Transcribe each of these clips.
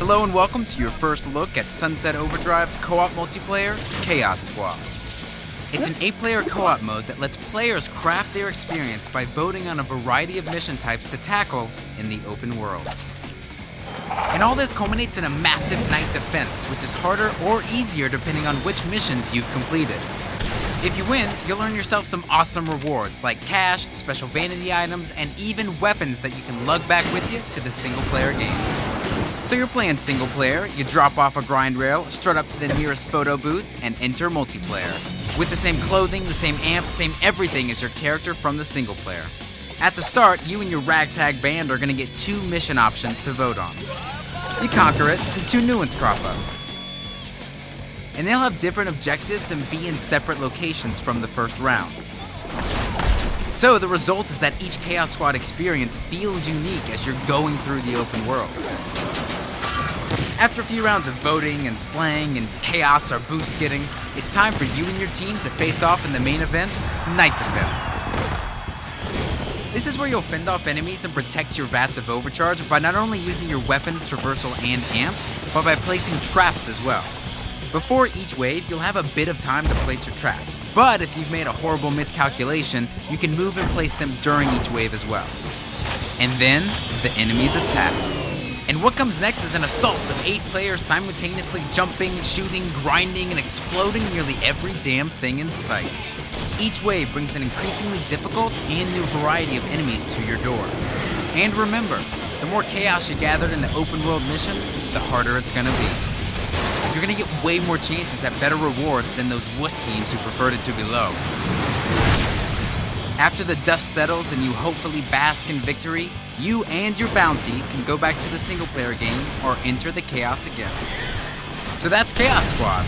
Hello and welcome to your first look at Sunset Overdrive's co-op multiplayer, Chaos Squad. It's an 8-player co-op mode that lets players craft their experience by voting on a variety of mission types to tackle in the open world. And all this culminates in a massive night defense, which is harder or easier depending on which missions you've completed. If you win, you'll earn yourself some awesome rewards like cash, special vanity items, and even weapons that you can lug back with you to the single-player game. So you're playing single player, you drop off a grind rail, strut up to the nearest photo booth, and enter multiplayer. With the same clothing, the same amp, same everything as your character from the single player. At the start, you and your ragtag band are gonna get 2 mission options to vote on. You conquer it, and 2 new ones crop up. And they'll have different objectives and be in separate locations from the first round. So the result is that each Chaos Squad experience feels unique as you're going through the open world. After a few rounds of voting and slang and chaos or boost getting, it's time for you and your team to face off in the main event, Night Defense. This is where you'll fend off enemies and protect your vats of overcharge by not only using your weapons, traversal, and amps, but by placing traps as well. Before each wave, you'll have a bit of time to place your traps, but if you've made a horrible miscalculation, you can move and place them during each wave as well. And then, the enemies attack. And what comes next is an assault of 8 players simultaneously jumping, shooting, grinding, and exploding nearly every damn thing in sight. Each wave brings an increasingly difficult and new variety of enemies to your door. And remember, the more chaos you gathered in the open world missions, the harder it's gonna be. You're gonna get way more chances at better rewards than those wuss teams who preferred it to be low. After the dust settles and you hopefully bask in victory, you and your bounty can go back to the single-player game or enter the chaos again. So that's Chaos Squad,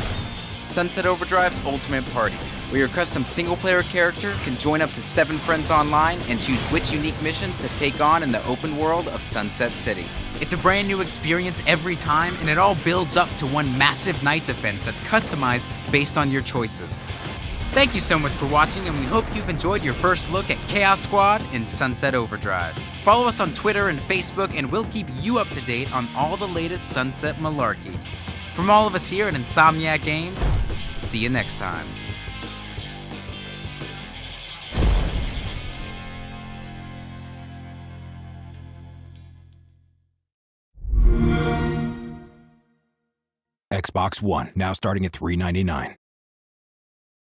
Sunset Overdrive's ultimate party, where your custom single-player character can join up to 7 friends online and choose which unique missions to take on in the open world of Sunset City. It's a brand new experience every time, and it all builds up to one massive night defense that's customized based on your choices. Thank you so much for watching, and we hope you've enjoyed your first look at Chaos Squad in Sunset Overdrive. Follow us on Twitter and Facebook, and we'll keep you up to date on all the latest Sunset malarkey. From all of us here at Insomniac Games, see you next time. Xbox One, now starting at $399.